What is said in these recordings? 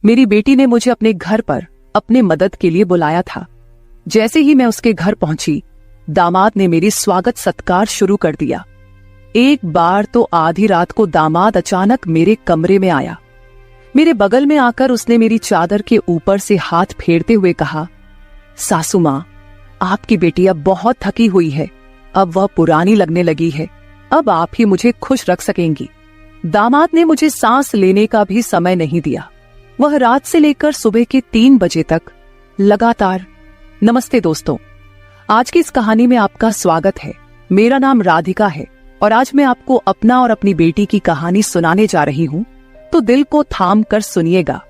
मेरी बेटी ने मुझे अपने घर पर अपने मदद के लिए बुलाया था। जैसे ही मैं उसके घर पहुंची, दामाद ने मेरी स्वागत सत्कार शुरू कर दिया। एक बार तो आधी रात को दामाद अचानक मेरे कमरे में आया। मेरे बगल में आकर उसने मेरी चादर के ऊपर से हाथ फेरते हुए कहा, सासू माँ, आपकी बेटी अब बहुत थकी हुई है, अब वह पुरानी लगने लगी है, अब आप ही मुझे खुश रख सकेंगी। दामाद ने मुझे सांस लेने का भी समय नहीं दिया। वह रात से लेकर सुबह के 3 बजे तक लगातार। नमस्ते दोस्तों, आज की इस कहानी में आपका स्वागत है। मेरा नाम राधिका है और आज मैं आपको अपना और अपनी बेटी की कहानी सुनाने जा रही हूँ, तो दिल को थाम कर सुनिएगा।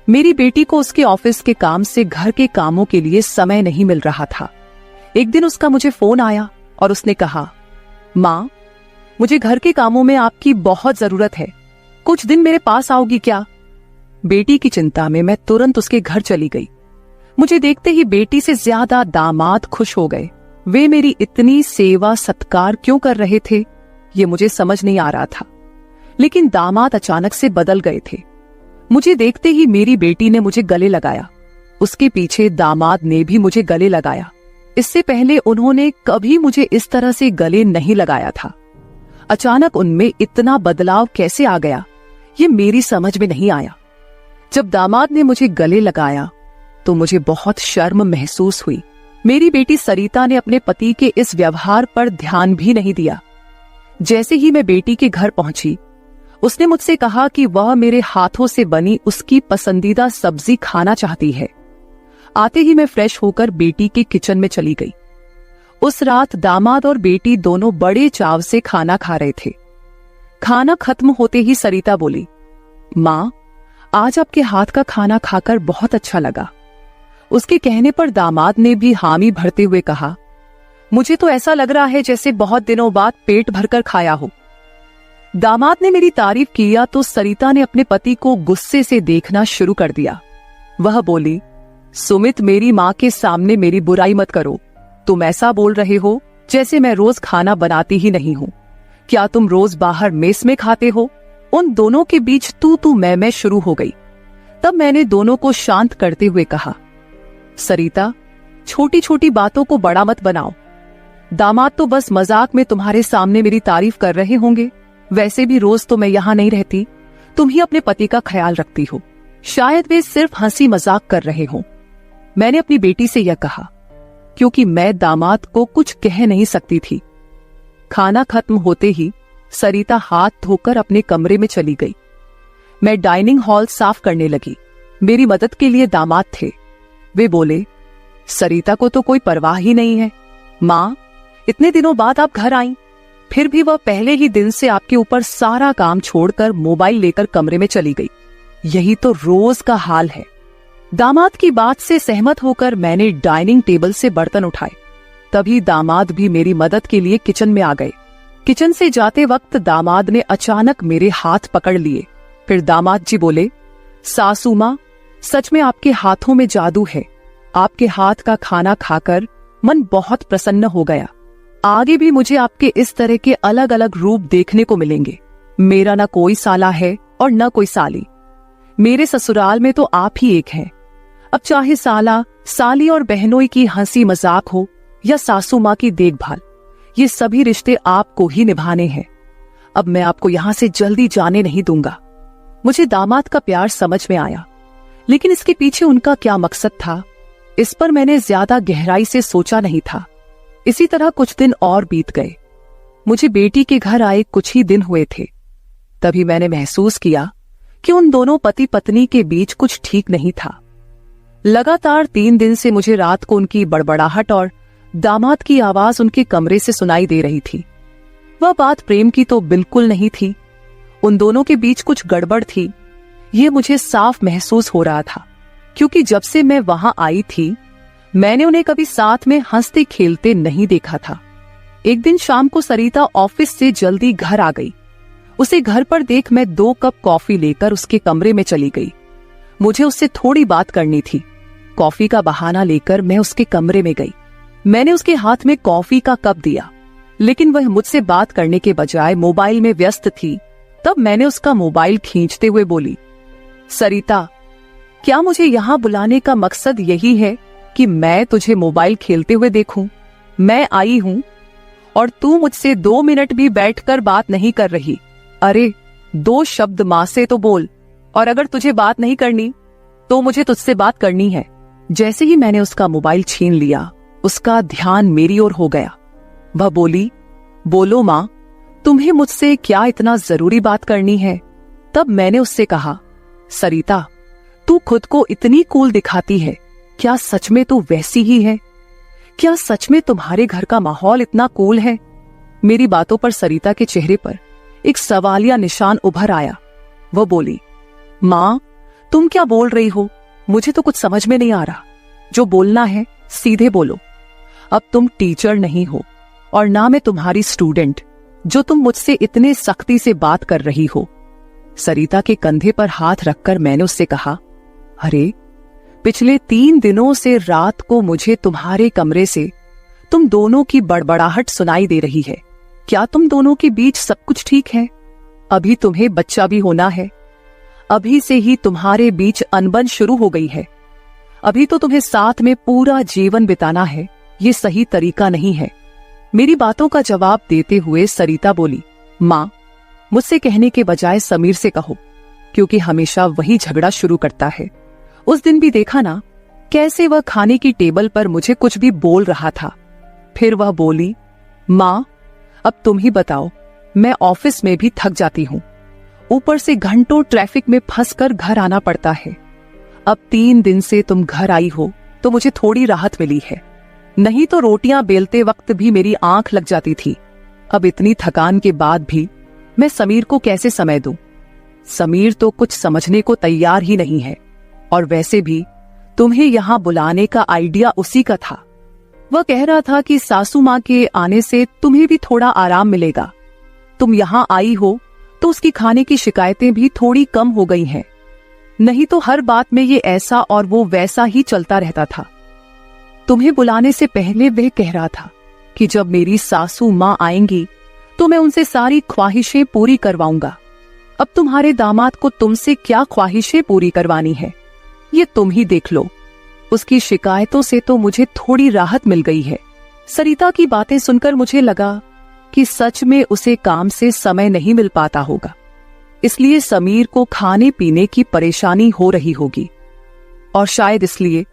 मेरी बेटी को उसके ऑफिस के काम से घर के कामों के लिए समय नहीं मिल रहा था। एक दिन उसका मुझे फोन आया और उसने कहा, माँ, मुझे घर के कामों में आपकी बहुत जरूरत है, कुछ दिन मेरे पास आओगी क्या? बेटी की चिंता में मैं तुरंत उसके घर चली गई। मुझे देखते ही बेटी से ज्यादा दामाद खुश हो गए। वे मेरी इतनी सेवा सत्कार क्यों कर रहे थे, ये मुझे समझ नहीं आ रहा था। लेकिन दामाद अचानक से बदल गए थे। मुझे देखते ही मेरी बेटी ने मुझे गले लगाया। उसके पीछे दामाद ने भी मुझे गले लगाया। इससे पहले उन्होंने कभी मुझे इस तरह से गले नहीं लगाया था। अचानक उनमें इतना बदलाव कैसे आ गया, ये मेरी समझ में नहीं आया। जब दामाद ने मुझे गले लगाया तो मुझे बहुत शर्म महसूस हुई। मेरी बेटी सरिता ने अपने पति के इस व्यवहार पर ध्यान भी नहीं दिया। जैसे ही मैं बेटी के घर पहुंची, उसने मुझसे कहा कि वह मेरे हाथों से बनी उसकी पसंदीदा सब्जी खाना चाहती है। आते ही मैं फ्रेश होकर बेटी के किचन में चली गई। उस रात दामाद और बेटी दोनों बड़े चाव से खाना खा रहे थे। खाना खत्म होते ही सरिता बोली, माँ, आज आपके हाथ का खाना खाकर बहुत अच्छा लगा। उसके कहने पर दामाद ने भी हामी भरते हुए कहा, मुझे तो ऐसा लग रहा है जैसे बहुत दिनों बाद पेट भरकर खाया हो। दामाद ने मेरी तारीफ किया तो सरिता ने अपने पति को गुस्से से देखना शुरू कर दिया। वह बोली, सुमित, मेरी माँ के सामने मेरी बुराई मत करो। तुम ऐसा बोल रहे हो जैसे मैं रोज खाना बनाती ही नहीं हूँ। क्या तुम रोज बाहर मेस में खाते हो? उन दोनों के बीच तू मैं शुरू हो गई। तब मैंने दोनों को शांत करते हुए कहा, सरिता, छोटी छोटी बातों को बड़ा मत बनाओ। दामाद तो बस मजाक में तुम्हारे सामने मेरी तारीफ कर रहे होंगे। वैसे भी रोज तो मैं यहाँ नहीं रहती, तुम ही अपने पति का ख्याल रखती हो। शायद वे सिर्फ हंसी मजाक कर रहे हो। मैंने अपनी बेटी से यह कहा क्योंकि मैं दामाद को कुछ कह नहीं सकती थी। खाना खत्म होते ही सरिता हाथ धोकर अपने कमरे में चली गई। मैं डाइनिंग हॉल साफ करने लगी। मेरी मदद के लिए दामाद थे। वे बोले, सरिता को तो कोई परवाह ही नहीं है। माँ, इतने दिनों बाद आप घर आईं, फिर भी वह पहले ही दिन से आपके ऊपर सारा काम छोड़कर मोबाइल लेकर कमरे में चली गई। यही तो रोज का हाल है। दामाद की बात से सहमत होकर मैंने डाइनिंग टेबल से बर्तन उठाए। तभी दामाद भी मेरी मदद के लिए किचन में आ गए। किचन से जाते वक्त दामाद ने अचानक मेरे हाथ पकड़ लिए। फिर दामाद जी बोले, सासू माँ, सच में आपके हाथों में जादू है। आपके हाथ का खाना खाकर मन बहुत प्रसन्न हो गया। आगे भी मुझे आपके इस तरह के अलग अलग रूप देखने को मिलेंगे। मेरा न कोई साला है और न कोई साली। मेरे ससुराल में तो आप ही एक हैं। अब चाहे साला, साली और बहनोई की हंसी मजाक हो या सासू माँ की देखभाल, ये सभी रिश्ते आपको ही निभाने हैं। अब मैं आपको यहाँ से जल्दी जाने नहीं दूंगा। मुझे दामाद का प्यार समझ में आया, लेकिन इसके पीछे उनका क्या मकसद था, इस पर मैंने ज्यादा गहराई से सोचा नहीं था। इसी तरह कुछ दिन और बीत गए। मुझे बेटी के घर आए कुछ ही दिन हुए थे। तभी मैंने महसूस किया कि उन दोनों पति पत्नी के बीच कुछ ठीक नहीं था। लगातार 3 दिन से मुझे रात को उनकी बड़बड़ाहट और दामाद की आवाज उनके कमरे से सुनाई दे रही थी। वह बात प्रेम की तो बिल्कुल नहीं थी। उन दोनों के बीच कुछ गड़बड़ थी, ये मुझे साफ महसूस हो रहा था, क्योंकि जब से मैं वहां आई थी मैंने उन्हें कभी साथ में हंसते खेलते नहीं देखा था। एक दिन शाम को सरिता ऑफिस से जल्दी घर आ गई। उसे घर पर देख मैं 2 कप कॉफी लेकर उसके कमरे में चली गई। मुझे उससे थोड़ी बात करनी थी। कॉफी का बहाना लेकर मैं उसके कमरे में गई। मैंने उसके हाथ में कॉफी का कप दिया, लेकिन वह मुझसे बात करने के बजाय मोबाइल में व्यस्त थी। तब मैंने उसका मोबाइल खींचते हुए बोली, सरिता, क्या मुझे यहाँ बुलाने का मकसद यही है कि मैं तुझे मोबाइल खेलते हुए देखूं? मैं आई हूं और तू मुझसे 2 मिनट भी बैठकर बात नहीं कर रही। अरे 2 शब्द माँ से तो बोल, और अगर तुझे बात नहीं करनी तो मुझे तुझसे बात करनी है। जैसे ही मैंने उसका मोबाइल छीन लिया, उसका ध्यान मेरी ओर हो गया। वह बोली, बोलो माँ, तुम्हें मुझसे क्या इतना जरूरी बात करनी है? तब मैंने उससे कहा, सरिता, तू खुद को इतनी कूल दिखाती है, क्या सच में तू वैसी ही है? क्या सच में तुम्हारे घर का माहौल इतना कूल है? मेरी बातों पर सरिता के चेहरे पर एक सवालिया निशान उभर आया। वह बोली, माँ, तुम क्या बोल रही हो? मुझे तो कुछ समझ में नहीं आ रहा। जो बोलना है सीधे बोलो। अब तुम टीचर नहीं हो और ना मैं तुम्हारी स्टूडेंट, जो तुम मुझसे इतने सख्ती से बात कर रही हो। सरिता के कंधे पर हाथ रखकर मैंने उससे कहा, अरे पिछले 3 दिनों से रात को मुझे तुम्हारे कमरे से तुम दोनों की बड़बड़ाहट सुनाई दे रही है। क्या तुम दोनों के बीच सब कुछ ठीक है? अभी तुम्हें बच्चा भी होना है। अभी से ही तुम्हारे बीच अनबन शुरू हो गई है। अभी तो तुम्हें साथ में पूरा जीवन बिताना है। ये सही तरीका नहीं है। मेरी बातों का जवाब देते हुए सरिता बोली, माँ, मुझसे कहने के बजाय समीर से कहो, क्योंकि हमेशा वही झगड़ा शुरू करता है। उस दिन भी देखा ना, कैसे वह खाने की टेबल पर मुझे कुछ भी बोल रहा था। फिर वह बोली, माँ, अब तुम ही बताओ, मैं ऑफिस में भी थक जाती हूँ। ऊपर से घंटों ट्रैफिक में फंसकर घर आना पड़ता है। अब 3 दिन से तुम घर आई हो तो मुझे थोड़ी राहत मिली है, नहीं तो रोटियां बेलते वक्त भी मेरी आंख लग जाती थी। अब इतनी थकान के बाद भी मैं समीर को कैसे समय दूं? समीर तो कुछ समझने को तैयार ही नहीं है। और वैसे भी तुम्हें यहां बुलाने का आइडिया उसी का था। वह कह रहा था कि सासू माँ के आने से तुम्हें भी थोड़ा आराम मिलेगा। तुम यहां आई हो तो उसकी खाने की शिकायतें भी थोड़ी कम हो गई हैं। नहीं तो हर बात में ये ऐसा और वो वैसा ही चलता रहता था। तुम्हें बुलाने से पहले वह कह रहा था कि जब मेरी सासू माँ आएंगी तो मैं उनसे सारी ख्वाहिशें पूरी करवाऊंगा। अब तुम्हारे दामाद को तुमसे क्या ख्वाहिशें पूरी करवानी है, ये तुम ही देख लो। उसकी शिकायतों से तो मुझे थोड़ी राहत मिल गई है। सरिता की बातें सुनकर मुझे लगा कि सच में उसे काम से समय नहीं मिल पाता होगा, इसलिए समीर को खाने पीने की परेशानी हो रही होगी, और शायद इसलिए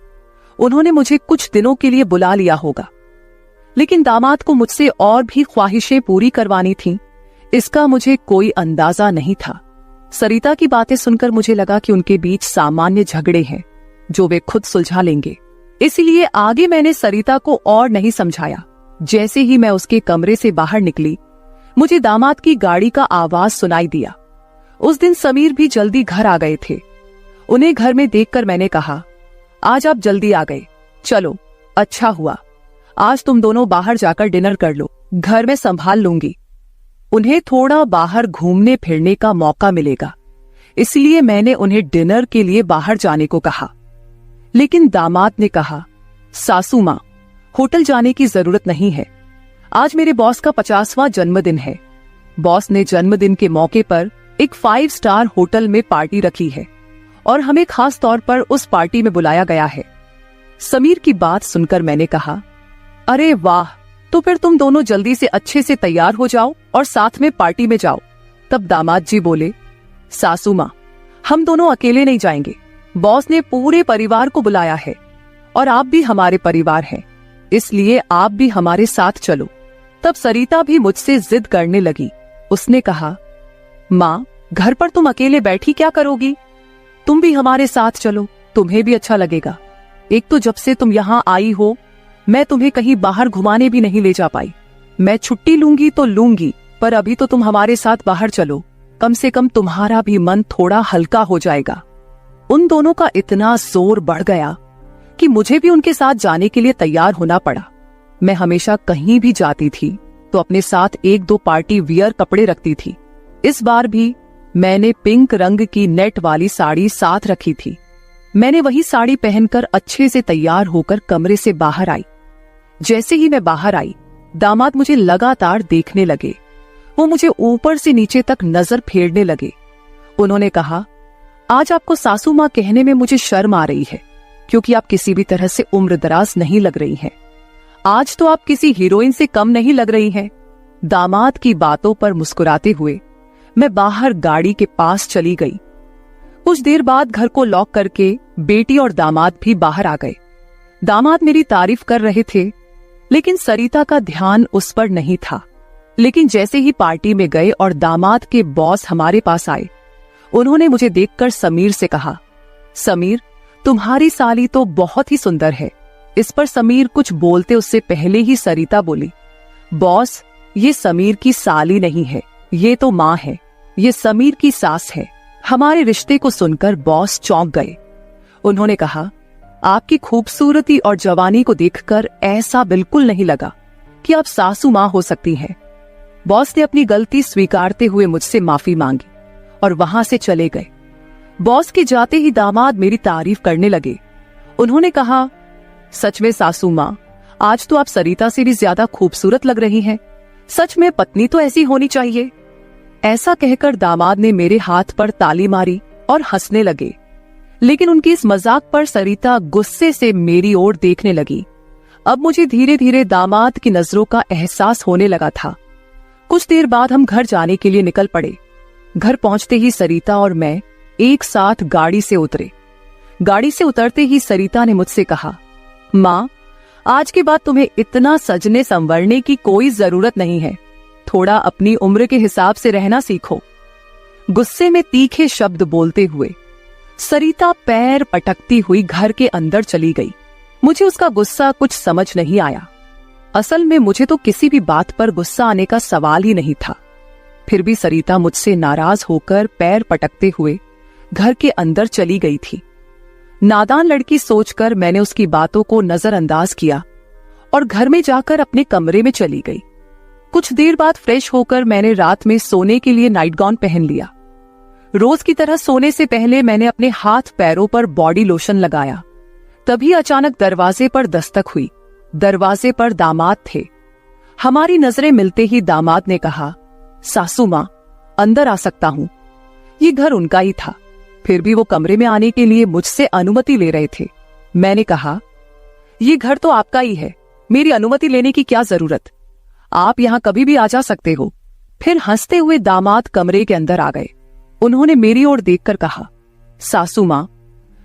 उन्होंने मुझे कुछ दिनों के लिए बुला लिया होगा। लेकिन दामाद को मुझसे और भी ख्वाहिशें पूरी करवानी थीं, इसका मुझे कोई अंदाजा नहीं था। सरिता की बातें सुनकर मुझे लगा कि उनके बीच सामान्य झगड़े हैं जो वे खुद सुलझा लेंगे। इसलिए आगे मैंने सरिता को और नहीं समझाया। जैसे ही मैं उसके कमरे से बाहर निकली, मुझे दामाद की गाड़ी का आवाज सुनाई दिया। उस दिन समीर भी जल्दी घर आ गए थे। उन्हें घर में देखकर मैंने कहा, आज आप जल्दी आ गए, चलो अच्छा हुआ। आज तुम दोनों बाहर जाकर डिनर कर लो, घर में संभाल लूंगी। उन्हें थोड़ा बाहर घूमने फिरने का मौका मिलेगा, इसलिए मैंने उन्हें डिनर के लिए बाहर जाने को कहा। लेकिन दामाद ने कहा, सासू माँ, होटल जाने की जरूरत नहीं है। आज मेरे बॉस का 50वां जन्मदिन है। बॉस ने जन्मदिन के मौके पर एक 5 स्टार होटल में पार्टी रखी है और हमें खास तौर पर उस पार्टी में बुलाया गया है। समीर की बात सुनकर मैंने कहा, अरे वाह, तो फिर तुम दोनों जल्दी से अच्छे से तैयार हो जाओ और साथ में पार्टी में जाओ। तब दामाद जी बोले, सासू माँ, हम दोनों अकेले नहीं जाएंगे। बॉस ने पूरे परिवार को बुलाया है और आप भी हमारे परिवार हैं, इसलिए आप भी हमारे साथ चलो। तब सरिता भी मुझसे जिद करने लगी। उसने कहा, माँ, घर पर तुम अकेले बैठी क्या करोगी? तुम भी हमारे साथ चलो, तुम्हें भी अच्छा लगेगा। एक तो जब से तुम यहाँ आई हो, मैं तुम्हें कहीं बाहर घुमाने भी नहीं ले जा पाई। मैं छुट्टी लूंगी तो लूंगी, पर अभी तो तुम हमारे साथ बाहर चलो, कम से कम तुम्हारा भी मन थोड़ा हल्का हो जाएगा। उन दोनों का इतना जोर बढ़ गया कि मुझे भी उनके साथ जाने के लिए तैयार होना पड़ा। मैं हमेशा कहीं भी जाती थी तो अपने साथ 1-2 पार्टी वियर कपड़े रखती थी। इस बार भी मैंने पिंक रंग की नेट वाली साड़ी साथ रखी थी। मैंने वही साड़ी पहनकर अच्छे से तैयार होकर कमरे से बाहर आई। जैसे ही मैं बाहर आई, दामाद मुझे लगातार देखने लगे। वो मुझे ऊपर से नीचे तक नजर फेरने लगे। उन्होंने कहा, आज आपको सासू माँ कहने में मुझे शर्म आ रही है, क्योंकि आप किसी भी तरह से उम्र दराज नहीं लग रही हैं। आज तो आप किसी हीरोइन से कम नहीं लग रही हैं। दामाद की बातों पर मुस्कुराते हुए मैं बाहर गाड़ी के पास चली गई। कुछ देर बाद घर को लॉक करके बेटी और दामाद भी बाहर आ गए। दामाद मेरी तारीफ कर रहे थे, लेकिन सरिता का ध्यान उस पर नहीं था। लेकिन जैसे ही पार्टी में गए और दामाद के बॉस हमारे पास आए, उन्होंने मुझे देखकर समीर से कहा, समीर, तुम्हारी साली तो बहुत ही सुंदर है। इस पर समीर कुछ बोलते उससे पहले ही सरिता बोली, बॉस, ये समीर की साली नहीं है, ये तो माँ है, ये समीर की सास है। हमारे रिश्ते को सुनकर बॉस चौंक गए। उन्होंने कहा, आपकी खूबसूरती और जवानी को देखकर ऐसा बिल्कुल नहीं लगा कि आप सासू माँ हो सकती हैं। बॉस ने अपनी गलती स्वीकारते हुए मुझसे माफी मांगी और वहां से चले गए। बॉस के जाते ही दामाद मेरी तारीफ करने लगे। उन्होंने कहा, सच में सासू माँ, आज तो आप सरिता से भी ज्यादा खूबसूरत लग रही हैं। सच में पत्नी तो ऐसी होनी चाहिए। ऐसा कहकर दामाद ने मेरे हाथ पर ताली मारी और हंसने लगे। लेकिन उनकी इस मजाक पर सरिता गुस्से से मेरी ओर देखने लगी। अब मुझे धीरे धीरे दामाद की नजरों का एहसास होने लगा था। कुछ देर बाद हम घर जाने के लिए निकल पड़े। घर पहुंचते ही सरिता और मैं एक साथ गाड़ी से उतरे। गाड़ी से उतरते ही सरिता ने मुझसे कहा, माँ, आज के बाद तुम्हें इतना सजने संवरने की कोई जरूरत नहीं है। थोड़ा अपनी उम्र के हिसाब से रहना सीखो। गुस्से में तीखे शब्द बोलते हुए सरिता पैर पटकती हुई घर के अंदर चली गई। मुझे उसका गुस्सा कुछ समझ नहीं आया। असल में मुझे तो किसी भी बात पर गुस्सा आने का सवाल ही नहीं था। फिर भी सरिता मुझसे नाराज होकर पैर पटकते हुए घर के अंदर चली गई थी। नादान लड़की सोचकर मैंने उसकी बातों को नजरअंदाज किया और घर में जाकर अपने कमरे में चली गई। कुछ देर बाद फ्रेश होकर मैंने रात में सोने के लिए नाइट गाउन पहन लिया। रोज की तरह सोने से पहले मैंने अपने हाथ पैरों पर बॉडी लोशन लगाया। तभी अचानक दरवाजे पर दस्तक हुई। दरवाजे पर दामाद थे। हमारी नजरें मिलते ही दामाद ने कहा, सासू माँ, अंदर आ सकता हूँ। ये घर उनका ही था, फिर भी वो कमरे में आने के लिए मुझसे अनुमति ले रहे थे। मैंने कहा, ये घर तो आपका ही है, मेरी अनुमति लेने की क्या जरूरत, आप यहाँ कभी भी आ जा सकते हो। फिर हंसते हुए दामाद कमरे के अंदर आ गए। उन्होंने मेरी ओर देखकर कहा, सासू माँ,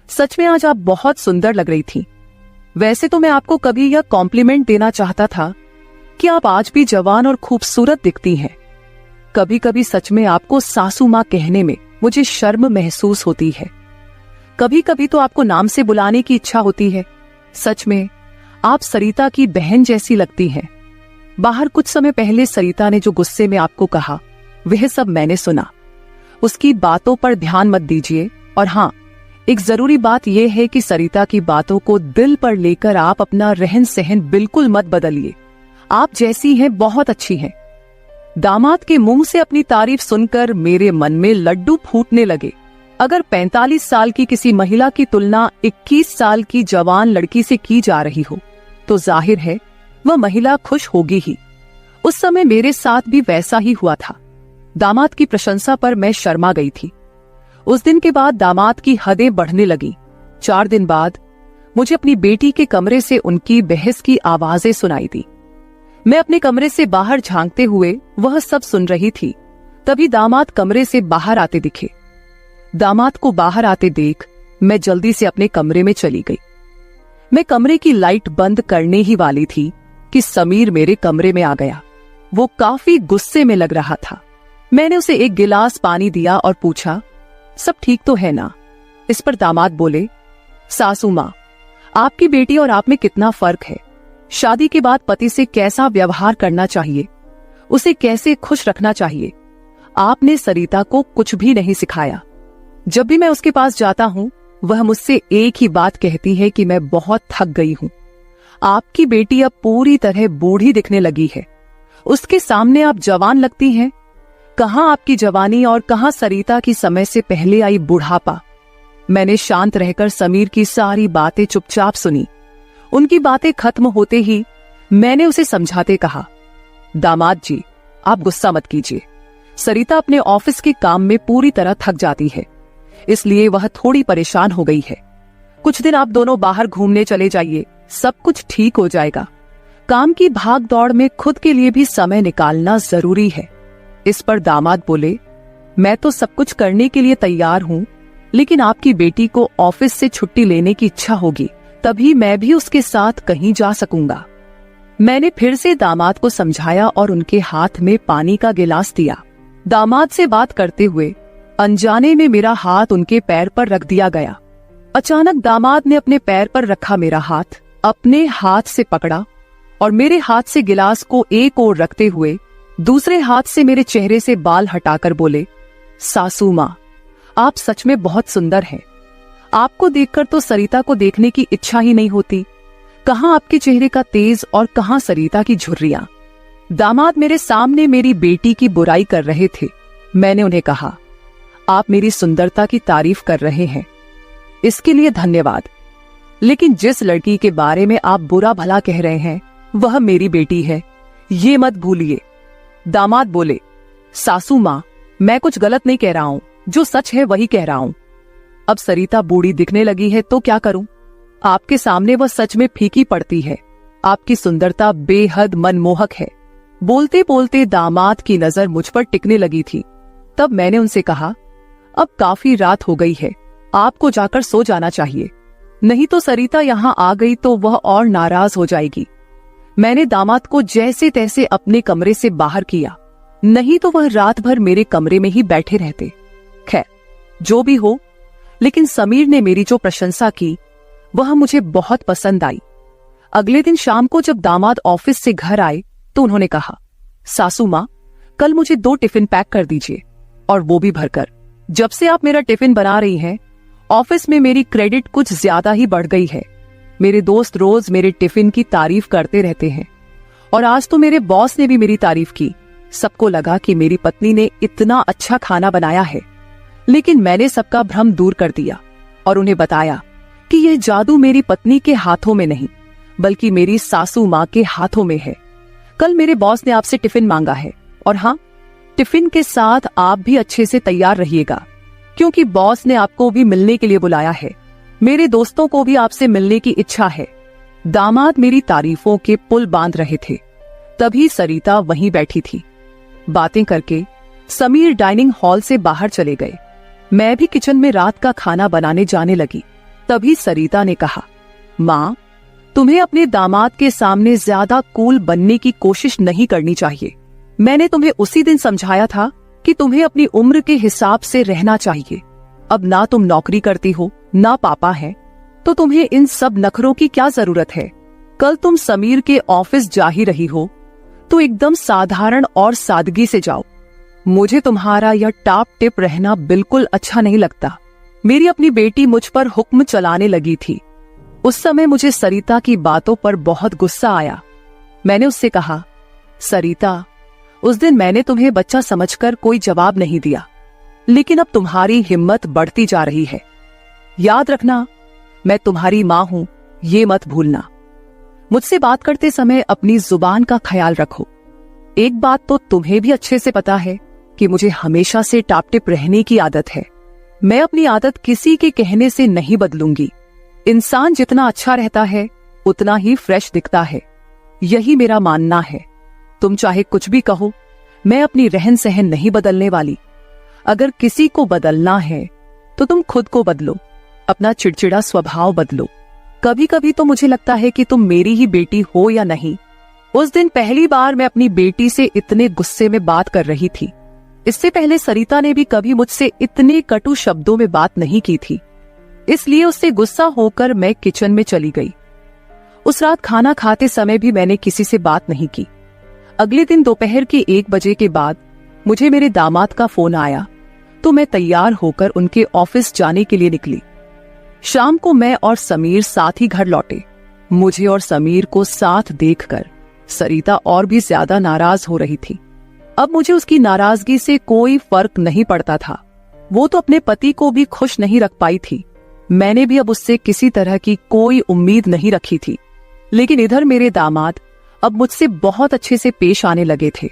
सच में आज आप बहुत सुंदर लग रही थी। वैसे तो मैं आपको कभी यह कॉम्प्लीमेंट देना चाहता था कि आप आज भी जवान और खूबसूरत दिखती हैं। कभी कभी सच में आपको सासू माँ कहने में मुझे शर्म महसूस होती है। कभी कभी तो आपको नाम से बुलाने की इच्छा होती है। सच में आप सरिता की बहन जैसी लगती हैं। बाहर कुछ समय पहले सरिता ने जो गुस्से में आपको कहा, वह सब मैंने सुना। उसकी बातों पर ध्यान मत दीजिए। और हाँ, एक जरूरी बात यह है कि सरिता की बातों को दिल पर लेकर आप अपना रहन सहन बिल्कुल मत बदलिए। आप जैसी हैं बहुत अच्छी हैं। दामाद के मुंह से अपनी तारीफ सुनकर मेरे मन में लड्डू फूटने लगे। अगर 45 साल की किसी महिला की तुलना 21 साल की जवान लड़की से की जा रही हो, तो जाहिर है वह महिला खुश होगी ही। उस समय मेरे साथ भी वैसा ही हुआ था। दामाद की प्रशंसा पर मैं शर्मा गई थी। उस दिन के बाद दामाद की हदें बढ़ने लगी। 4 दिन बाद मुझे अपनी बेटी के कमरे से उनकी बहस की आवाजें सुनाई दी। मैं अपने कमरे से बाहर झांकते हुए वह सब सुन रही थी। तभी दामाद कमरे से बाहर आते दिखे। दामाद को बाहर आते देख मैं जल्दी से अपने कमरे में चली गई। मैं कमरे की लाइट बंद करने ही वाली थी कि समीर मेरे कमरे में आ गया। वो काफी गुस्से में लग रहा था। मैंने उसे एक गिलास पानी दिया और पूछा, सब ठीक तो है ना? इस पर दामाद बोले, सासू माँ, आपकी बेटी और आप में कितना फर्क है। शादी के बाद पति से कैसा व्यवहार करना चाहिए, उसे कैसे खुश रखना चाहिए, आपने सरिता को कुछ भी नहीं सिखाया। जब भी मैं उसके पास जाता हूँ, वह मुझसे एक ही बात कहती है कि मैं बहुत थक गई हूँ। आपकी बेटी अब पूरी तरह बूढ़ी दिखने लगी है। उसके सामने आप जवान लगती हैं। कहाँ आपकी जवानी और कहाँ सरिता की समय से पहले आई बुढ़ापा। मैंने शांत रहकर समीर की सारी बातें चुपचाप सुनी। उनकी बातें खत्म होते ही मैंने उसे समझाते कहा, दामाद जी, आप गुस्सा मत कीजिए। सरिता अपने ऑफिस के काम में पूरी तरह थक जाती है, इसलिए वह थोड़ी परेशान हो गई है। कुछ दिन आप दोनों बाहर घूमने चले जाइए, सब कुछ ठीक हो जाएगा। काम की भाग दौड़ में खुद के लिए भी समय निकालना जरूरी है। इस पर दामाद बोले, मैं तो सब कुछ करने के लिए तैयार हूँ, लेकिन आपकी बेटी को ऑफिस से छुट्टी लेने की इच्छा होगी, तभी मैं भी उसके साथ कहीं जा सकूंगा। मैंने फिर से दामाद को समझाया और उनके हाथ में पानी का गिलास दिया। दामाद से बात करते हुए अनजाने में मेरा हाथ उनके पैर पर रख दिया गया। अचानक दामाद ने अपने पैर पर रखा मेरा हाथ अपने हाथ से पकड़ा और मेरे हाथ से गिलास को एक ओर रखते हुए दूसरे हाथ से मेरे चेहरे से बाल हटाकर बोले, सासू माँ, आप सच में बहुत सुंदर हैं। आपको देखकर तो सरिता को देखने की इच्छा ही नहीं होती। कहाँ आपके चेहरे का तेज और कहाँ सरिता की झुर्रियां। दामाद मेरे सामने मेरी बेटी की बुराई कर रहे थे। मैंने उन्हें कहा, आप मेरी सुंदरता की तारीफ कर रहे हैं, इसके लिए धन्यवाद, लेकिन जिस लड़की के बारे में आप बुरा भला कह रहे हैं वह मेरी बेटी है, ये मत भूलिए। दामाद बोले, सासू माँ, मैं कुछ गलत नहीं कह रहा हूँ, जो सच है वही कह रहा हूँ। अब सरिता बूढ़ी दिखने लगी है तो क्या करूं? आपके सामने वह सच में फीकी पड़ती है। आपकी सुंदरता बेहद मनमोहक है। बोलते बोलते दामाद की नजर मुझ पर टिकने लगी थी। तब मैंने उनसे कहा, अब काफी रात हो गई है, आपको जाकर सो जाना चाहिए, नहीं तो सरिता यहाँ आ गई तो वह और नाराज हो जाएगी। मैंने दामाद को जैसे तैसे अपने कमरे से बाहर किया, नहीं तो वह रात भर मेरे कमरे में ही बैठे रहते। खैर, जो भी हो, लेकिन समीर ने मेरी जो प्रशंसा की वह मुझे बहुत पसंद आई। अगले दिन शाम को जब दामाद ऑफिस से घर आए तो उन्होंने कहा, सासू माँ, कल मुझे 2 टिफिन पैक कर दीजिए, और वो भी भरकर। जब से आप मेरा टिफिन बना रही हैं, ऑफिस में मेरी क्रेडिट कुछ ज्यादा ही बढ़ गई है। मेरे दोस्त रोज मेरे टिफिन की तारीफ करते रहते हैं, और आज तो मेरे बॉस ने भी मेरी तारीफ की। सबको लगा कि मेरी पत्नी ने इतना अच्छा खाना बनाया है, लेकिन मैंने सबका भ्रम दूर कर दिया और उन्हें बताया कि यह जादू मेरी पत्नी के हाथों में नहीं, बल्कि मेरी सासू माँ के हाथों में है। कल मेरे बॉस ने आपसे टिफिन मांगा है, और हाँ, टिफिन के साथ आप भी अच्छे से तैयार रहिएगा, क्योंकि बॉस ने आपको भी मिलने के लिए बुलाया है। मेरे दोस्तों को भी आपसे मिलने की इच्छा है। दामाद मेरी तारीफों के पुल बांध रहे थे, तभी सरिता वहीं बैठी थी। बातें करके समीर डाइनिंग हॉल से बाहर चले गए। मैं भी किचन में रात का खाना बनाने जाने लगी। तभी सरिता ने कहा, माँ, तुम्हें अपने दामाद के सामने ज्यादा कूल बनने की कोशिश नहीं करनी चाहिए। मैंने तुम्हें उसी दिन समझाया था कि तुम्हें अपनी उम्र के हिसाब से रहना चाहिए। अब ना तुम नौकरी करती हो, ना पापा है, तो तुम्हें इन सब नखरों की क्या जरूरत है। कल तुम समीर के ऑफिस जा ही रही हो तो एकदम साधारण और सादगी से जाओ। मुझे तुम्हारा यह टाप टिप रहना बिल्कुल अच्छा नहीं लगता। मेरी अपनी बेटी मुझ पर हुक्म चलाने लगी थी। उस समय मुझे सरिता की बातों पर बहुत गुस्सा आया। मैंने उससे कहा, सरिता, उस दिन मैंने तुम्हें बच्चा समझकर कोई जवाब नहीं दिया, लेकिन अब तुम्हारी हिम्मत बढ़ती जा रही है। याद रखना, मैं तुम्हारी माँ हूं, ये मत भूलना। मुझसे बात करते समय अपनी जुबान का ख्याल रखो। एक बात तो तुम्हें भी अच्छे से पता है कि मुझे हमेशा से टापटिप रहने की आदत है। मैं अपनी आदत किसी के कहने से नहीं बदलूंगी। इंसान जितना अच्छा रहता है उतना ही फ्रेश दिखता है, यही मेरा मानना है। तुम चाहे कुछ भी कहो, मैं अपनी रहन सहन नहीं बदलने वाली। अगर किसी को बदलना है तो तुम खुद को बदलो, अपना चिड़चिड़ा स्वभाव बदलो। कभी कभी तो मुझे लगता है कि तुम मेरी ही बेटी हो या नहीं। उस दिन पहली बार मैं अपनी बेटी से इतने गुस्से में बात कर रही थी। इससे पहले सरिता ने भी कभी मुझसे इतने कटु शब्दों में बात नहीं की थी, इसलिए उससे गुस्सा होकर मैं किचन में चली गई। उस रात खाना खाते समय भी मैंने किसी से बात नहीं की। अगले दिन दोपहर के 1 बजे के बाद मुझे मेरे दामाद का फोन आया, तो मैं तैयार होकर उनके ऑफिस जाने के लिए निकली। शाम को मैं और समीर साथ ही घर लौटे। मुझे और समीर को साथ देखकर सरिता और भी ज्यादा नाराज हो रही थी। अब मुझे उसकी नाराजगी से कोई फर्क नहीं पड़ता था। वो तो अपने पति को भी खुश नहीं रख पाई थी। मैंने भी अब उससे किसी तरह की कोई उम्मीद नहीं रखी थी। लेकिन इधर मेरे दामाद अब मुझसे बहुत अच्छे से पेश आने लगे थे।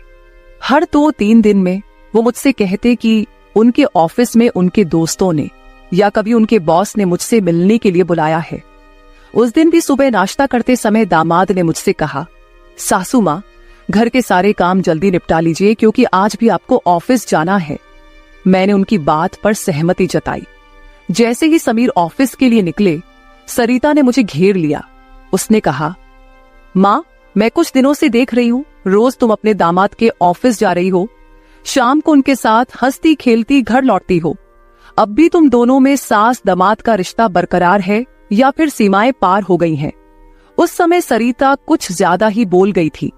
हर 2-3 दिन में वो मुझसे कहते कि उनके ऑफिस में उनके दोस्तों ने या कभी उनके बॉस ने मुझसे मिलने के लिए बुलाया है। उस दिन भी सुबह नाश्ता करते समय दामाद ने मुझसे कहा, सासू माँ, घर के सारे काम जल्दी निपटा लीजिए क्योंकि आज भी आपको ऑफिस जाना है। मैंने उनकी बात पर सहमति जताई। जैसे ही समीर ऑफिस के लिए निकले, सरिता ने मुझे घेर लिया। उसने कहा, माँ, मैं कुछ दिनों से देख रही हूँ रोज तुम अपने दामाद के ऑफिस जा रही हो, शाम को उनके साथ हंसती खेलती घर लौटती हो। अब भी तुम दोनों में सास दामाद का रिश्ता बरकरार है या फिर सीमाएं पार हो गई हैं? उस समय सरिता कुछ ज्यादा ही बोल गई थी।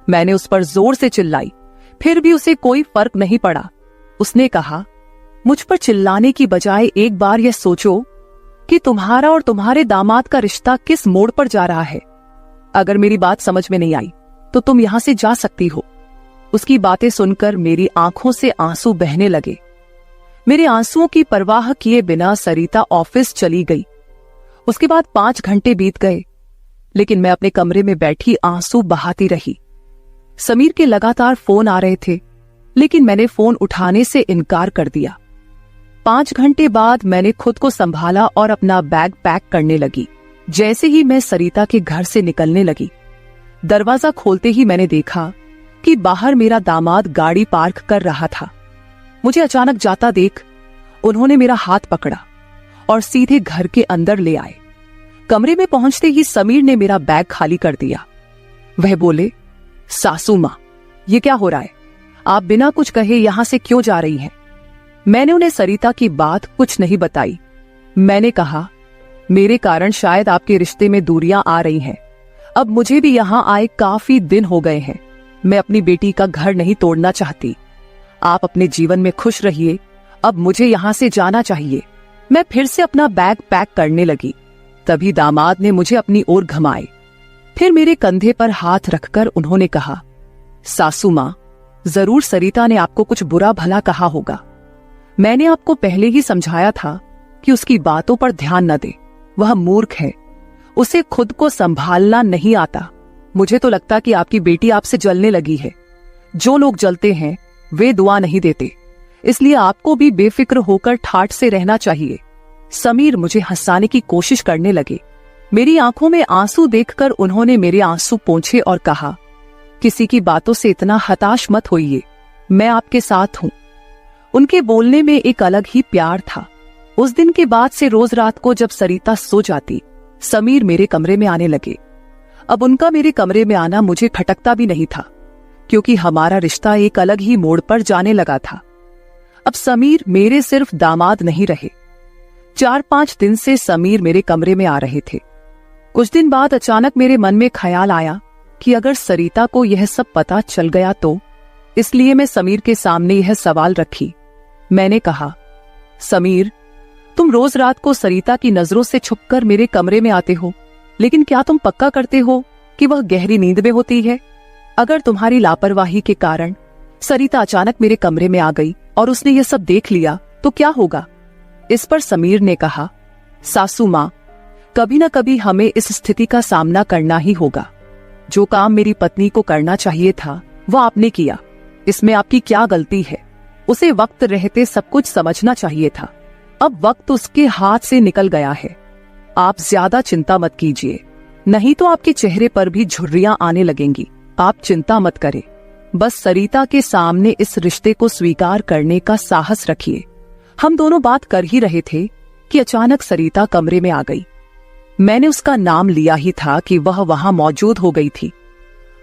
मैंने उस पर जोर से चिल्लाई, फिर भी उसे कोई फर्क नहीं पड़ा। उसने कहा, मुझ पर चिल्लाने की बजाय एक बार यह सोचो कि तुम्हारा और तुम्हारे दामाद का रिश्ता किस मोड़ पर जा रहा है। अगर मेरी बात समझ में नहीं आई तो तुम यहां से जा सकती हो। उसकी बातें सुनकर मेरी आंखों से आंसू बहने लगे। मेरे आंसुओं की परवाह किए बिना सरिता ऑफिस चली गई। उसके बाद 5 घंटे बीत गए, लेकिन मैं अपने कमरे में बैठी आंसू बहाती रही। समीर के लगातार फोन आ रहे थे, लेकिन मैंने फोन उठाने से इनकार कर दिया। 5 घंटे बाद मैंने खुद को संभाला और अपना बैग पैक करने लगी। जैसे ही मैं सरिता के घर से निकलने लगी, दरवाजा खोलते ही मैंने देखा कि बाहर मेरा दामाद गाड़ी पार्क कर रहा था। मुझे अचानक जाता देख उन्होंने मेरा हाथ पकड़ा और सीधे घर के अंदर ले आए। कमरे में पहुंचते ही समीर ने मेरा बैग खाली कर दिया। वह बोले, सासू माँ, ये क्या हो रहा है? आप बिना कुछ कहे यहां से क्यों जा रही हैं? मैंने उन्हें सरिता की बात कुछ नहीं बताई। मैंने कहा, मेरे कारण शायद आपके रिश्ते में दूरियां आ रही हैं। अब मुझे भी यहां आए काफी दिन हो गए हैं। मैं अपनी बेटी का घर नहीं तोड़ना चाहती। आप अपने जीवन में खुश रहिए, अब मुझे यहां से जाना चाहिए। मैं फिर से अपना बैग पैक करने लगी। तभी दामाद ने मुझे अपनी ओर घुमाए। फिर मेरे कंधे पर हाथ रखकर उन्होंने कहा, सासू माँ, जरूर सरिता ने आपको कुछ बुरा भला कहा होगा। मैंने आपको पहले ही समझाया था कि उसकी बातों पर ध्यान न दे। वह मूर्ख है, उसे खुद को संभालना नहीं आता। मुझे तो लगता कि आपकी बेटी आपसे जलने लगी है। जो लोग जलते हैं वे दुआ नहीं देते, इसलिए आपको भी बेफिक्र होकर ठाठ से रहना चाहिए। समीर मुझे हंसाने की कोशिश करने लगे। मेरी आंखों में आंसू देखकर उन्होंने मेरे आंसू पोंछे और कहा, किसी की बातों से इतना हताश मत होइए, मैं आपके साथ हूं। उनके बोलने में एक अलग ही प्यार था। उस दिन के बाद से रोज रात को जब सरिता सो जाती, समीर मेरे कमरे में आने लगे। अब उनका मेरे कमरे में आना मुझे खटकता भी नहीं था, क्योंकि हमारा रिश्ता एक अलग ही मोड़ पर जाने लगा था। अब समीर मेरे सिर्फ दामाद नहीं रहे। 4-5 दिन से समीर मेरे कमरे में आ रहे थे। कुछ दिन बाद अचानक मेरे मन में ख्याल आया कि अगर सरिता को यह सब पता चल गया तो, इसलिए मैं समीर के सामने यह सवाल रखी। मैंने कहा, समीर, तुम रोज रात को सरिता की नजरों से छुपकर मेरे कमरे में आते हो, लेकिन क्या तुम पक्का करते हो कि वह गहरी नींद में होती है? अगर तुम्हारी लापरवाही के कारण सरिता अचानक मेरे कमरे में आ गई और उसने यह सब देख लिया तो क्या होगा? इस पर समीर ने कहा, सासू माँ, कभी न कभी हमें इस स्थिति का सामना करना ही होगा। जो काम मेरी पत्नी को करना चाहिए था वह आपने किया, इसमें आपकी क्या गलती है? उसे वक्त रहते सब कुछ समझना चाहिए था। अब वक्त उसके हाथ से निकल गया है। आप ज्यादा चिंता मत कीजिए, नहीं तो आपके चेहरे पर भी झुर्रियां आने लगेंगी। आप चिंता मत करें, बस सरिता के सामने इस रिश्ते को स्वीकार करने का साहस रखिए। हम दोनों बात कर ही रहे थे कि अचानक सरिता कमरे में आ गई। मैंने उसका नाम लिया ही था कि वह वहां मौजूद हो गई थी।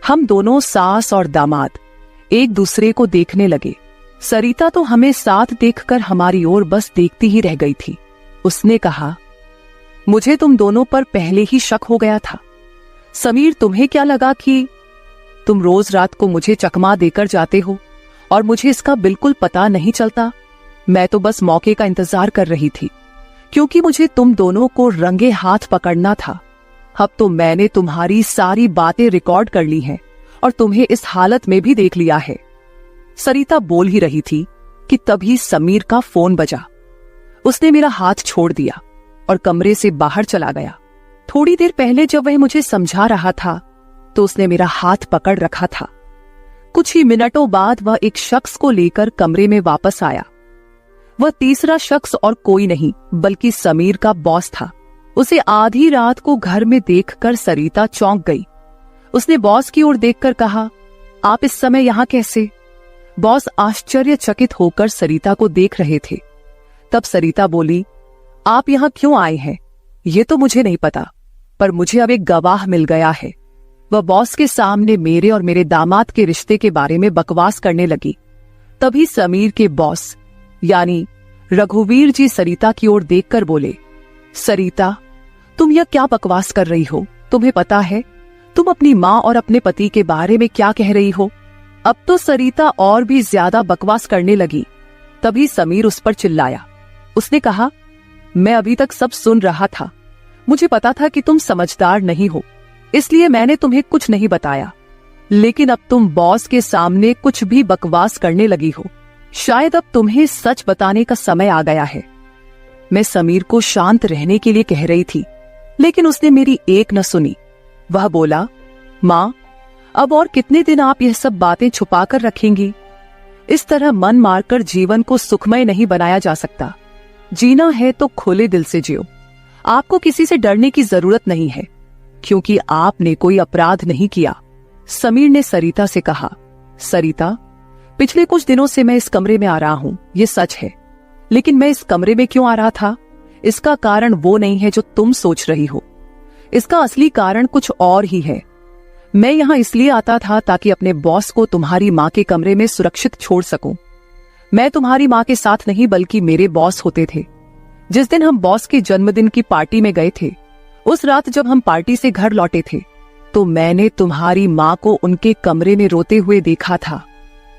हम दोनों सास और दामाद एक दूसरे को देखने लगे। सरिता तो हमें साथ देखकर हमारी ओर बस देखती ही रह गई थी। उसने कहा, मुझे तुम दोनों पर पहले ही शक हो गया था। समीर, तुम्हें क्या लगा कि तुम रोज रात को मुझे चकमा देकर जाते हो और मुझे इसका बिल्कुल पता नहीं चलता? मैं तो बस मौके का इंतजार कर रही थी, क्योंकि मुझे तुम दोनों को रंगे हाथ पकड़ना था। अब तो मैंने तुम्हारी सारी बातें रिकॉर्ड कर ली हैं और तुम्हें इस हालत में भी देख लिया है। सरिता बोल ही रही थी कि तभी समीर का फोन बजा। उसने मेरा हाथ छोड़ दिया और कमरे से बाहर चला गया। थोड़ी देर पहले जब वह मुझे समझा रहा था तो उसने मेरा हाथ पकड़ रखा था। कुछ ही मिनटों बाद वह एक शख्स को लेकर कमरे में वापस आया। वह तीसरा शख्स और कोई नहीं बल्कि समीर का बॉस था। उसे आधी रात को घर में देखकर सरिता चौंक गई। उसने बॉस की ओर देखकर कहा, आप इस समय यहाँ कैसे? बॉस आश्चर्यचकित होकर सरिता को देख रहे थे। तब सरिता बोली, आप यहाँ क्यों आए हैं ये तो मुझे नहीं पता, पर मुझे अब एक गवाह मिल गया है। वह बॉस के सामने मेरे और मेरे दामाद के रिश्ते के बारे में बकवास करने लगी। तभी समीर के बॉस यानी रघुवीर जी सरिता की ओर देखकर बोले, सरिता, तुम यह क्या बकवास कर रही हो? तुम्हें पता है तुम अपनी माँ और अपने पति के बारे में क्या कह रही हो? अब तो सरिता और भी ज्यादा बकवास करने लगी। तभी समीर उस पर चिल्लाया। उसने कहा, मैं अभी तक सब सुन रहा था। मुझे पता था कि तुम समझदार नहीं हो, इसलिए मैंने तुम्हें कुछ नहीं बताया, लेकिन अब तुम बॉस के सामने कुछ भी बकवास करने लगी हो। शायद अब तुम्हें सच बताने का समय आ गया है। मैं समीर को शांत रहने के लिए कह रही थी, लेकिन उसने मेरी एक न सुनी। वह बोला, माँ, अब और कितने दिन आप यह सब बातें छुपा कर रखेंगी? इस तरह मन मारकर जीवन को सुखमय नहीं बनाया जा सकता। जीना है तो खुले दिल से जियो। आपको किसी से डरने की जरूरत नहीं है, क्योंकि आपने कोई अपराध नहीं किया। समीर ने सरिता से कहा, सरिता, पिछले कुछ दिनों से मैं इस कमरे में आ रहा हूँ, ये सच है, लेकिन मैं इस कमरे में क्यों आ रहा था, इसका कारण वो नहीं है जो तुम सोच रही हो। इसका असली कारण कुछ और ही है। मैं यहाँ इसलिए आता था ताकि अपने बॉस को तुम्हारी माँ के कमरे में सुरक्षित छोड़ सकूं। मैं तुम्हारी माँ के साथ नहीं बल्कि मेरे बॉस होते थे। जिस दिन हम बॉस के जन्मदिन की पार्टी में गए थे, उस रात जब हम पार्टी से घर लौटे थे, तो मैंने तुम्हारी माँ को उनके कमरे में रोते हुए देखा था।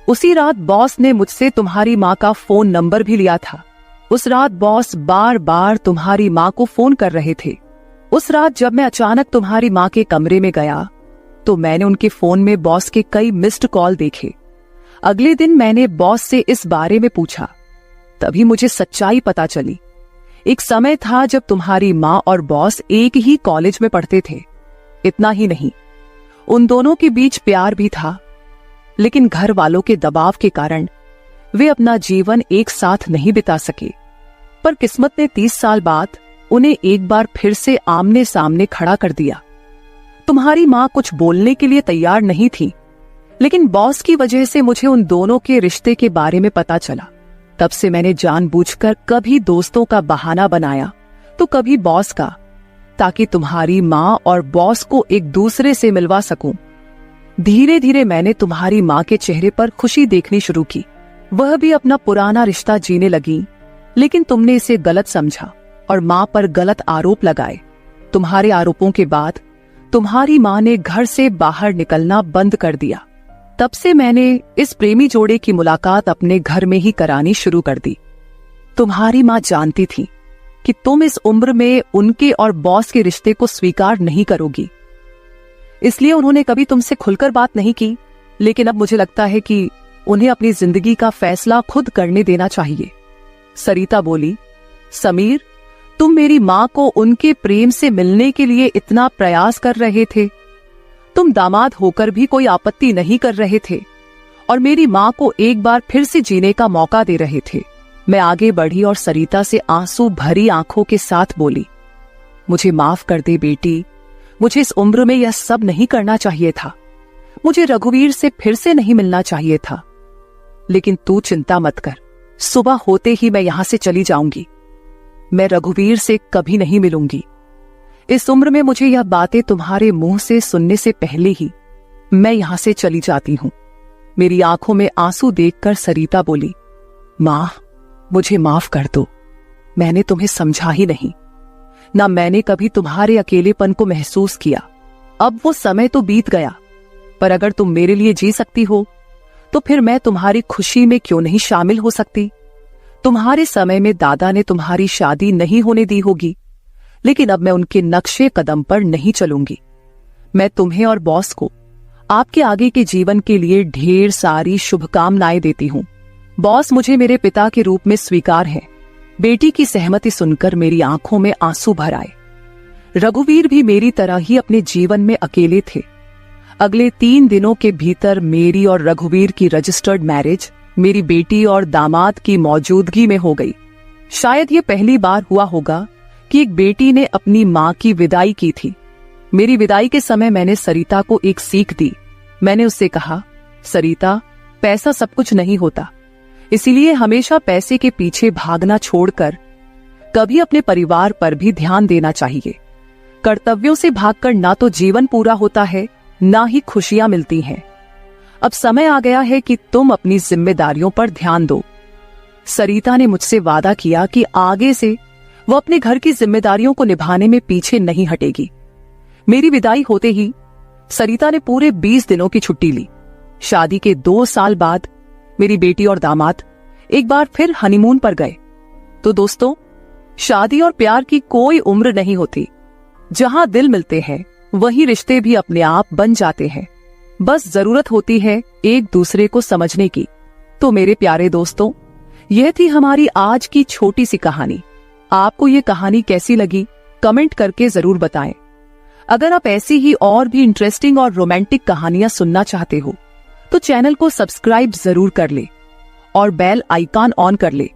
उसी रात बॉस ने मुझसे तुम्हारी माँ का फोन नंबर भी लिया था। उस रात बॉस बार बार तुम्हारी माँ को फोन कर रहे थे। उस रात जब मैं अचानक तुम्हारी माँ के कमरे में गया, तो मैंने उनके फोन में बॉस के कई मिस्ड कॉल देखे। अगले दिन मैंने बॉस से इस बारे में पूछा, तभी मुझे सच्चाई पता चली। एक समय था जब तुम्हारी माँ और बॉस एक ही कॉलेज में पढ़ते थे। इतना ही नहीं, उन दोनों के बीच प्यार भी था, लेकिन घर वालों के दबाव के कारण वे अपना जीवन एक साथ नहीं बिता सके। पर किस्मत ने 30 साल बाद उन्हें एक बार फिर से आमने सामने खड़ा कर दिया। तुम्हारी माँ कुछ बोलने के लिए तैयार नहीं थी, लेकिन बॉस की वजह से मुझे उन दोनों के रिश्ते के बारे में पता चला। तब से मैंने जानबूझकर कभी दोस्तों का बहाना बनाया तो कभी बॉस का, ताकि तुम्हारी माँ और बॉस को एक दूसरे से मिलवा सकूं। धीरे धीरे मैंने तुम्हारी माँ के चेहरे पर खुशी देखनी शुरू की। वह भी अपना पुराना रिश्ता जीने लगी, लेकिन तुमने इसे गलत समझा और माँ पर गलत आरोप लगाए। तुम्हारे आरोपों के बाद तुम्हारी माँ ने घर से बाहर निकलना बंद कर दिया। तब से मैंने इस प्रेमी जोड़े की मुलाकात अपने घर में ही करानी शुरू कर दी। तुम्हारी माँ जानती थी कि तुम इस उम्र में उनके और बॉस के रिश्ते को स्वीकार नहीं करोगी, इसलिए उन्होंने कभी तुमसे खुलकर बात नहीं की। लेकिन अब मुझे लगता है कि उन्हें अपनी जिंदगी का फैसला खुद करने देना चाहिए। सरिता बोली, समीर, तुम मेरी माँ को उनके प्रेम से मिलने के लिए इतना प्रयास कर रहे थे। तुम दामाद होकर भी कोई आपत्ति नहीं कर रहे थे और मेरी माँ को एक बार फिर से जीने का मौका दे रहे थे। मैं आगे बढ़ी और सरिता से आंसू भरी आंखों के साथ बोली, मुझे माफ कर दे बेटी, मुझे इस उम्र में यह सब नहीं करना चाहिए था। मुझे रघुवीर से फिर से नहीं मिलना चाहिए था। लेकिन तू चिंता मत कर, सुबह होते ही मैं यहां से चली जाऊंगी। मैं रघुवीर से कभी नहीं मिलूंगी। इस उम्र में मुझे यह बातें तुम्हारे मुंह से सुनने से पहले ही मैं यहां से चली जाती हूं। मेरी आंखों में आंसू देखकर सरिता बोली, मां, मुझे माफ कर दो। मैंने तुम्हें समझा ही नहीं, ना मैंने कभी तुम्हारे अकेलेपन को महसूस किया। अब वो समय तो बीत गया, पर अगर तुम मेरे लिए जी सकती हो तो फिर मैं तुम्हारी खुशी में क्यों नहीं शामिल हो सकती। तुम्हारे समय में दादा ने तुम्हारी शादी नहीं होने दी होगी, लेकिन अब मैं उनके नक्शे कदम पर नहीं चलूंगी। मैं तुम्हें और बॉस को आपके आगे के जीवन के लिए ढेर सारी शुभकामनाएं देती हूं। बॉस मुझे मेरे पिता के रूप में स्वीकार है। बेटी की सहमति सुनकर मेरी आंखों में आंसू भर आए। रघुवीर भी मेरी तरह ही अपने जीवन में अकेले थे। अगले 3 दिनों के भीतर मेरी और रघुवीर की रजिस्टर्ड मैरिज मेरी बेटी और दामाद की मौजूदगी में हो गई। शायद ये पहली बार हुआ होगा कि एक बेटी ने अपनी माँ की विदाई की थी। मेरी विदाई के समय मैंने सरिता को एक सीख दी। मैंने उससे कहा, सरिता, पैसा सब कुछ नहीं होता, इसीलिए हमेशा पैसे के पीछे भागना छोड़कर कभी अपने परिवार पर भी ध्यान देना चाहिए। कर्तव्यों से भागकर ना तो जीवन पूरा होता है, ना ही खुशियां मिलती हैं। अब समय आ गया है कि तुम अपनी जिम्मेदारियों पर ध्यान दो। सरिता ने मुझसे वादा किया कि आगे से वो अपने घर की जिम्मेदारियों को निभाने में पीछे नहीं हटेगी। मेरी विदाई होते ही सरिता ने पूरे 20 दिनों की छुट्टी ली। शादी के 2 साल बाद मेरी बेटी और दामाद एक बार फिर हनीमून पर गए। तो दोस्तों, शादी और प्यार की कोई उम्र नहीं होती। जहां दिल मिलते हैं वहीं रिश्ते भी अपने आप बन जाते हैं। बस जरूरत होती है एक दूसरे को समझने की। तो मेरे प्यारे दोस्तों, यह थी हमारी आज की छोटी सी कहानी। आपको ये कहानी कैसी लगी कमेंट करके जरूर बताएं। अगर आप ऐसी ही और भी इंटरेस्टिंग और रोमांटिक कहानियां सुनना चाहते हो तो चैनल को सब्सक्राइब जरूर कर ले और बेल आइकॉन ऑन कर ले,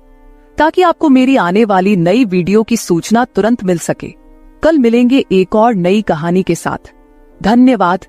ताकि आपको मेरी आने वाली नई वीडियो की सूचना तुरंत मिल सके। कल मिलेंगे एक और नई कहानी के साथ। धन्यवाद।